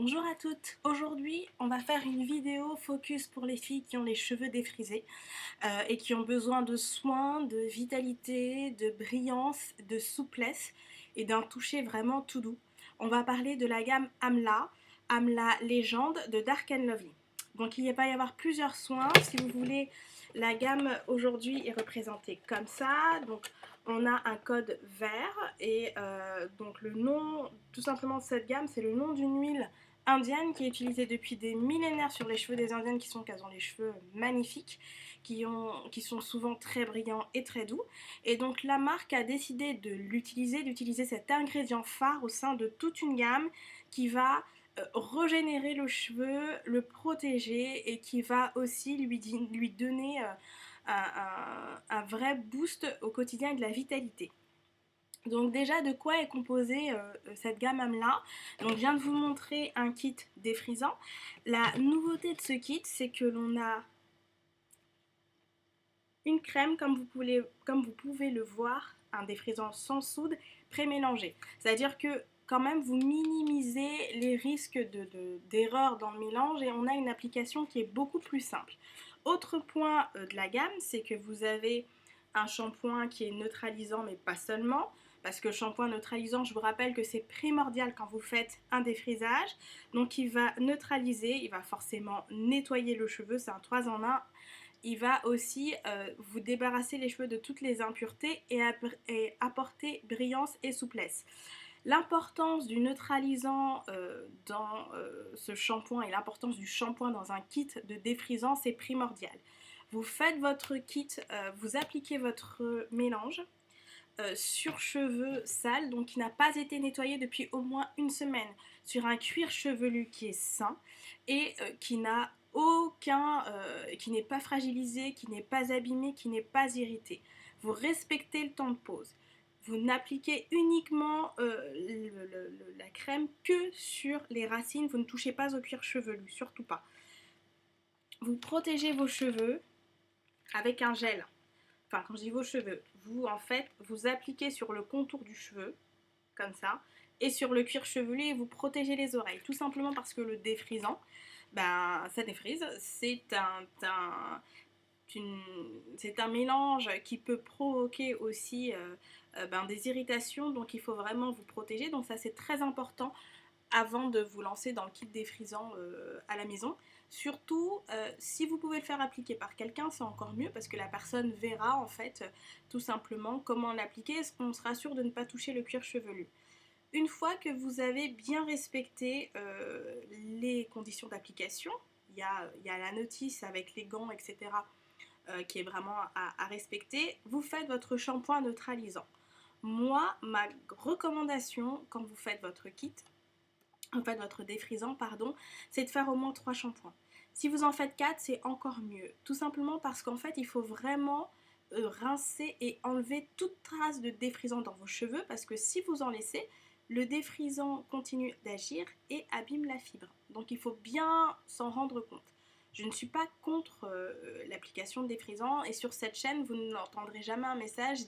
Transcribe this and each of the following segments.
Bonjour à toutes, aujourd'hui on va faire une vidéo focus pour les filles qui ont les cheveux défrisés et qui ont besoin de soins, de vitalité, de brillance, de souplesse et d'un toucher vraiment tout doux. On va parler de la gamme Amla, Amla Légende de Dark Lovely. Donc il va y avoir plusieurs soins, si vous voulez, la gamme aujourd'hui est représentée comme ça. Donc on a un code vert et donc le nom tout simplement de cette gamme, c'est le nom d'une huile indienne qui est utilisée depuis des millénaires sur les cheveux des indiennes qu'elles ont les cheveux magnifiques, qui sont souvent très brillants et très doux. Et donc la marque a décidé d'utiliser cet ingrédient phare au sein de toute une gamme qui va régénérer le cheveu, le protéger et qui va aussi lui donner un vrai boost au quotidien et de la vitalité. Donc déjà, de quoi est composée cette gamme Amla? Donc je viens de vous montrer un kit défrisant. La nouveauté de ce kit, c'est que l'on a une crème, comme vous pouvez le voir, un défrisant sans soude pré-mélangé. C'est-à-dire que quand même vous minimisez les risques d'erreur dans le mélange et on a une application qui est beaucoup plus simple. Autre point de la gamme, c'est que vous avez un shampoing qui est neutralisant, mais pas seulement, parce que le shampoing neutralisant, je vous rappelle que c'est primordial quand vous faites un défrisage. Donc il va neutraliser, il va forcément nettoyer le cheveu, c'est un 3 en 1. Il va aussi vous débarrasser les cheveux de toutes les impuretés et apporter brillance et souplesse. L'importance du neutralisant dans ce shampoing et l'importance du shampoing dans un kit de défrisant, c'est primordial. Vous faites votre kit, vous appliquez votre mélange sur cheveux sales, donc qui n'a pas été nettoyé depuis au moins une semaine, sur un cuir chevelu qui est sain et qui n'est pas fragilisé, qui n'est pas abîmé, qui n'est pas irrité. Vous respectez le temps de pause. Vous n'appliquez uniquement la crème que sur les racines. Vous ne touchez pas au cuir chevelu, surtout pas. Vous protégez vos cheveux avec un gel. Enfin, quand je dis vos cheveux, vous appliquez sur le contour du cheveu, comme ça, et sur le cuir chevelu et vous protégez les oreilles. Tout simplement parce que le défrisant, ça défrise. C'est un mélange qui peut provoquer aussi des irritations, donc il faut vraiment vous protéger. Donc ça c'est très important avant de vous lancer dans le kit défrisant à la maison. Surtout si vous pouvez le faire appliquer par quelqu'un, c'est encore mieux parce que la personne verra en fait tout simplement comment l'appliquer et on sera sûr de ne pas toucher le cuir chevelu. Une fois que vous avez bien respecté les conditions d'application, il y a la notice avec les gants, etc. Qui est vraiment à respecter, vous faites votre shampoing neutralisant. Moi, ma recommandation quand vous faites votre kit, votre défrisant, pardon, c'est de faire au moins 3 shampoings. Si vous en faites 4, c'est encore mieux. Tout simplement parce qu'en fait, il faut vraiment rincer et enlever toute trace de défrisant dans vos cheveux parce que si vous en laissez, le défrisant continue d'agir et abîme la fibre. Donc il faut bien s'en rendre compte. Je ne suis pas contre l'application de défrisant et sur cette chaîne, vous n'entendrez jamais un message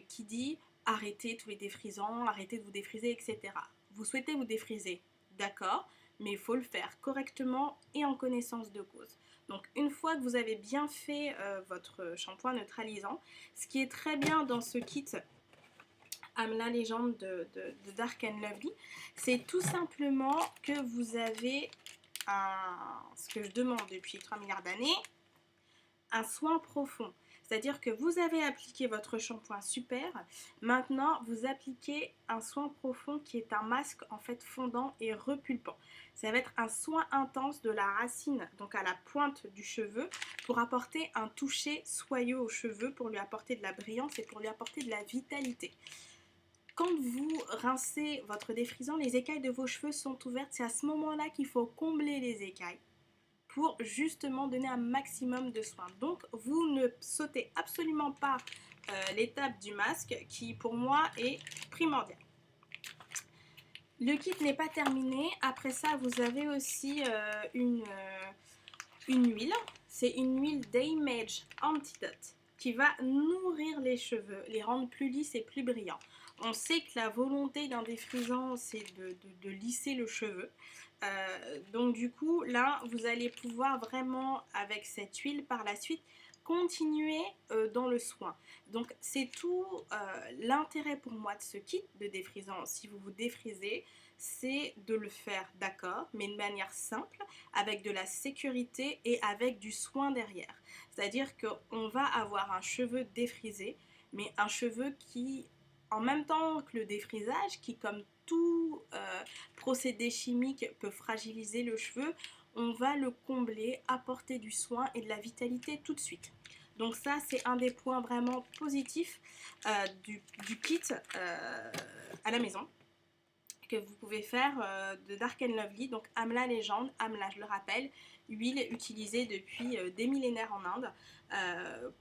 qui dit arrêtez tous les défrisants, arrêtez de vous défriser, etc. Vous souhaitez vous défriser, d'accord, mais il faut le faire correctement et en connaissance de cause. Donc une fois que vous avez bien fait votre shampoing neutralisant, ce qui est très bien dans ce kit Amla Légende de Dark Lovely, c'est tout simplement que vous avez ce que je demande depuis 3 milliards d'années, un soin profond. C'est-à-dire que vous avez appliqué votre shampoing super, maintenant vous appliquez un soin profond qui est un masque en fait fondant et repulpant. Ça va être un soin intense de la racine, donc à la pointe du cheveu, pour apporter un toucher soyeux au cheveu, pour lui apporter de la brillance et pour lui apporter de la vitalité. Quand vous rincez votre défrisant, les écailles de vos cheveux sont ouvertes. C'est à ce moment-là qu'il faut combler les écailles pour justement donner un maximum de soin. Donc vous ne sautez absolument pas l'étape du masque qui pour moi est primordiale. Le kit n'est pas terminé. Après ça, vous avez aussi une huile. C'est une huile Day-Mage Antidote qui va nourrir les cheveux, les rendre plus lisses et plus brillants. On sait que la volonté d'un défrisant, c'est de lisser le cheveu. Donc du coup, là, vous allez pouvoir vraiment, avec cette huile par la suite, continuer dans le soin. Donc c'est tout l'intérêt pour moi de ce kit de défrisant. Si vous vous défrisez, c'est de le faire, d'accord, mais de manière simple, avec de la sécurité et avec du soin derrière. C'est-à-dire qu'on va avoir un cheveu défrisé, mais un cheveu qui, en même temps que le défrisage, qui comme tout procédé chimique peut fragiliser le cheveu, on va le combler, apporter du soin et de la vitalité tout de suite. Donc ça, c'est un des points vraiment positifs du kit à la maison que vous pouvez faire de Dark and Lovely. Donc Amla Légende, Amla, je le rappelle, huile utilisée depuis des millénaires en Inde,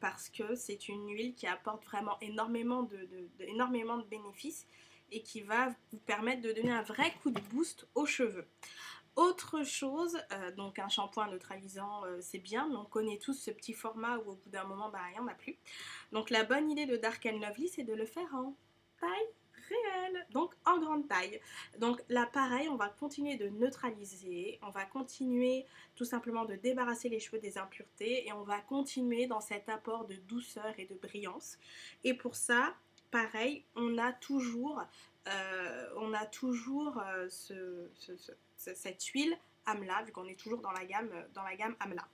parce que c'est une huile qui apporte vraiment énormément de bénéfices et qui va vous permettre de donner un vrai coup de boost aux cheveux. Autre chose, donc un shampoing neutralisant, c'est bien, mais on connaît tous ce petit format où au bout d'un moment, bah, il n'y en a plus. Donc la bonne idée de Dark and Lovely, c'est de le faire en taille réelle, donc en grande taille. Donc là, pareil, on va continuer de neutraliser, on va continuer tout simplement de débarrasser les cheveux des impuretés et on va continuer dans cet apport de douceur et de brillance. Et pour ça, pareil, on a toujours cette huile Amla, vu qu'on est toujours dans la gamme Amla.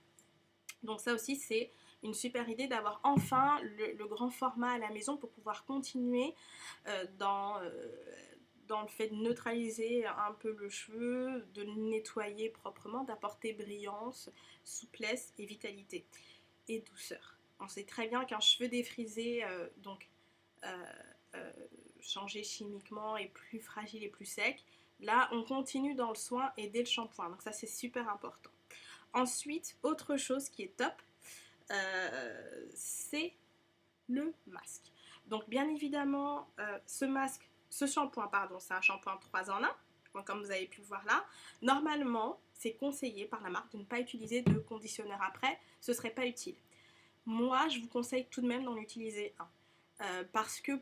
Donc ça aussi, c'est une super idée d'avoir enfin le grand format à la maison pour pouvoir continuer dans le fait de neutraliser un peu le cheveu, de le nettoyer proprement, d'apporter brillance, souplesse et vitalité et douceur. On sait très bien qu'un cheveu défrisé, euh, euh, changé chimiquement, est plus fragile et plus sec. Là, on continue dans le soin et dès le shampoing. Donc ça, c'est super important. Ensuite, autre chose qui est top, c'est le masque. Donc bien évidemment, ce shampoing, pardon, c'est un shampoing 3 en 1. Donc, comme vous avez pu le voir là, normalement, c'est conseillé par la marque de ne pas utiliser de conditionneur après, ce serait pas utile. Moi, je vous conseille tout de même d'en utiliser un. Parce que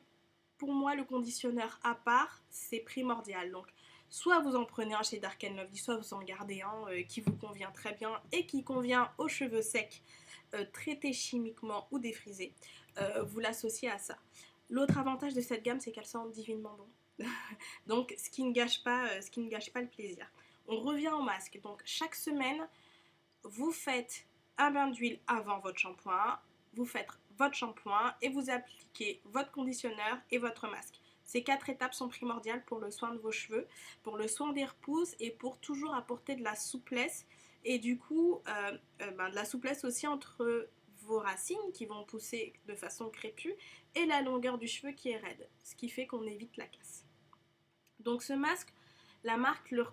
pour moi, le conditionneur à part, c'est primordial. Donc, soit vous en prenez un chez Dark and Lovely, soit vous en gardez un qui vous convient très bien et qui convient aux cheveux secs, traités chimiquement ou défrisés. Vous l'associez à ça. L'autre avantage de cette gamme, c'est qu'elle sent divinement bon. Donc, ce qui ne gâche pas le plaisir. On revient au masque. Donc, chaque semaine, vous faites un bain d'huile avant votre shampoing, vous faites votre shampoing et vous appliquez votre conditionneur et votre masque. Ces 4 étapes sont primordiales pour le soin de vos cheveux, pour le soin des repousses et pour toujours apporter de la souplesse et du coup de la souplesse aussi entre vos racines qui vont pousser de façon crépue et la longueur du cheveu qui est raide, ce qui fait qu'on évite la casse. Donc ce masque, la marque le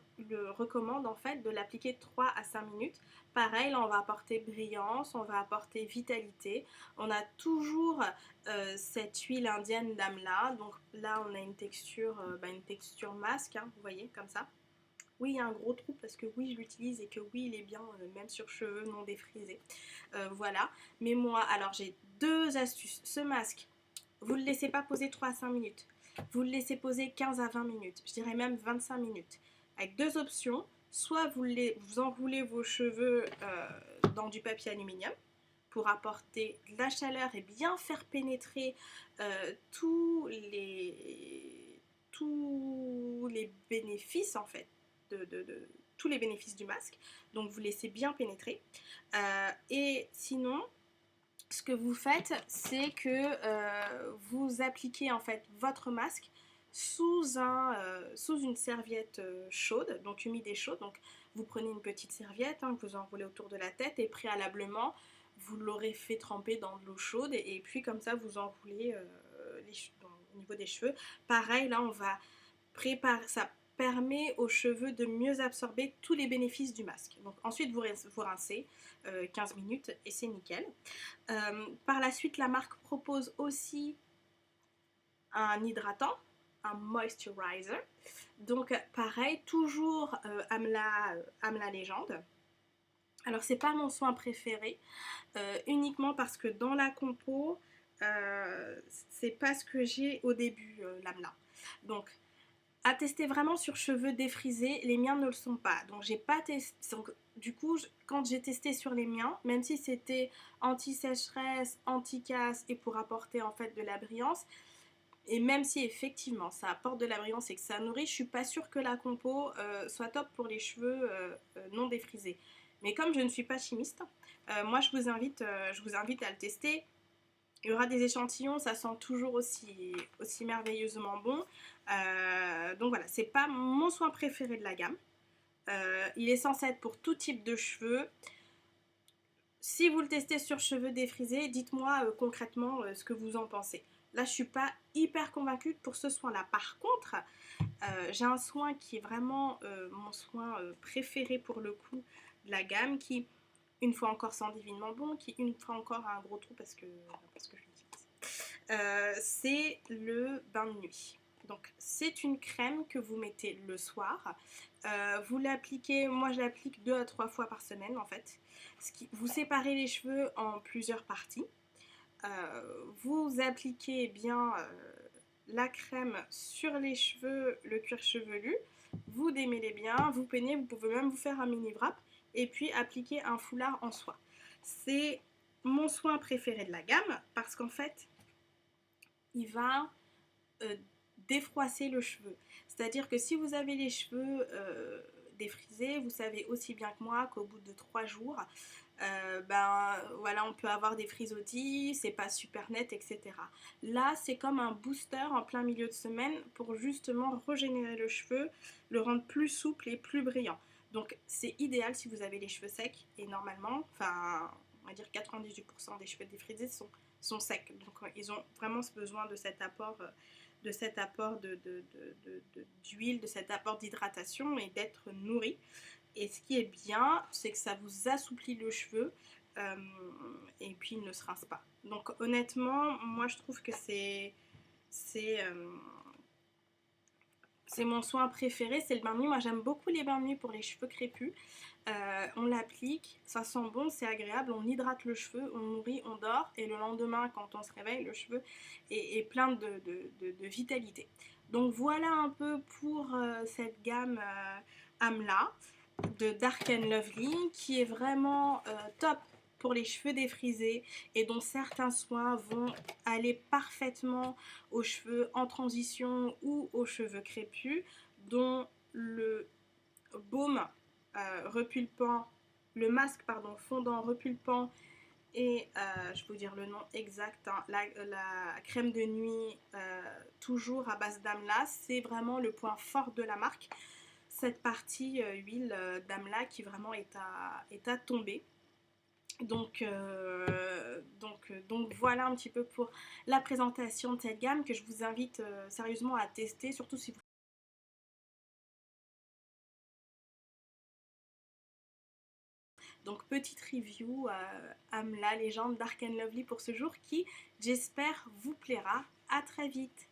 recommande en fait de l'appliquer 3 à 5 minutes. Pareil, là on va apporter brillance, on va apporter vitalité. On a toujours cette huile indienne d'Amla. Donc là on a une texture masque, hein, vous voyez, comme ça. Oui, il y a un gros trou parce que oui, je l'utilise et que oui, il est bien, même sur cheveux non défrisés. Voilà. Mais moi, alors j'ai 2 astuces. Ce masque, vous ne le laissez pas poser 3 à 5 minutes. Vous le laissez poser 15 à 20 minutes. Je dirais même 25 minutes. Avec 2 options. Soit vous enroulez vos cheveux dans du papier aluminium pour apporter de la chaleur et bien faire pénétrer tous les bénéfices en fait tous les bénéfices du masque. Donc vous laissez bien pénétrer. Et sinon, ce que vous faites, c'est que vous appliquez en fait votre masque sous une serviette chaude, donc humide et chaude. Donc vous prenez une petite serviette, hein, que vous enroulez autour de la tête et préalablement vous l'aurez fait tremper dans de l'eau chaude et puis comme ça vous enroulez au niveau des cheveux. Pareil, là on va préparer ça, permet aux cheveux de mieux absorber tous les bénéfices du masque. Donc ensuite vous rincez 15 minutes et c'est nickel. Par la suite, la marque propose aussi un hydratant, un moisturizer. Donc pareil, toujours Amla Légende. Alors c'est pas mon soin préféré, uniquement parce que dans la compo, c'est pas ce que j'ai au début, l'Amla. Donc, à tester vraiment sur cheveux défrisés, les miens ne le sont pas. Donc j'ai pas testé. Donc, du coup, quand j'ai testé sur les miens, même si c'était anti-sécheresse, anti-casse et pour apporter en fait de la brillance, et même si effectivement ça apporte de la brillance et que ça nourrit, je suis pas sûre que la compo soit top pour les cheveux non défrisés. Mais comme je ne suis pas chimiste, moi je vous invite à le tester. Il y aura des échantillons, ça sent toujours aussi merveilleusement bon. Donc voilà, c'est pas mon soin préféré de la gamme. Il est censé être pour tout type de cheveux. Si vous le testez sur cheveux défrisés, dites-moi concrètement ce que vous en pensez. Là, je suis pas hyper convaincue pour ce soin-là. Par contre, j'ai un soin qui est vraiment mon soin préféré pour le coup de la gamme, qui, une fois encore, sent divinement bon, qui, une fois encore, a un gros trou parce que je c'est le bain de nuit. Donc c'est une crème que vous mettez le soir. Vous l'appliquez, moi je l'applique 2 à 3 fois par semaine en fait. Vous séparez les cheveux en plusieurs parties. Vous appliquez bien la crème sur les cheveux, le cuir chevelu. Vous démêlez bien, vous peignez, vous pouvez même vous faire un mini wrap et puis appliquer un foulard en soie. C'est mon soin préféré de la gamme parce qu'en fait, il va euh, défroisser le cheveu. C'est-à-dire que si vous avez les cheveux défrisés, vous savez aussi bien que moi qu'au bout de 3 jours, ben voilà, on peut avoir des frisottis, c'est pas super net, etc. Là, c'est comme un booster en plein milieu de semaine pour justement régénérer le cheveu, le rendre plus souple et plus brillant. Donc c'est idéal si vous avez les cheveux secs et normalement, enfin on va dire 98% des cheveux défrisés sont secs. Donc ils ont vraiment besoin de cet apport d'huile, de cet apport d'hydratation et d'être nourris. Et ce qui est bien, c'est que ça vous assouplit le cheveu euh, et puis il ne se rince pas. Donc honnêtement, moi je trouve que c'est euh, c'est mon soin préféré, c'est le bain de nuit. Moi j'aime beaucoup les bains de nuit pour les cheveux crépus. On l'applique, ça sent bon, c'est agréable, on hydrate le cheveu, on nourrit, on dort et le lendemain quand on se réveille, le cheveu est plein de vitalité. Donc voilà un peu pour cette gamme Amla de Dark and Lovely qui est vraiment top pour les cheveux défrisés et dont certains soins vont aller parfaitement aux cheveux en transition ou aux cheveux crépus, dont le baume repulpant, le masque pardon, fondant repulpant et je vais vous dire le nom exact, hein, la crème de nuit toujours à base d'amla, c'est vraiment le point fort de la marque. Cette partie huile d'amla qui vraiment est à tomber. Donc voilà un petit peu pour la présentation de cette gamme que je vous invite sérieusement à tester, surtout si vous... Donc petite review Amla, légende Dark and Lovely pour ce jour qui j'espère vous plaira. À très vite.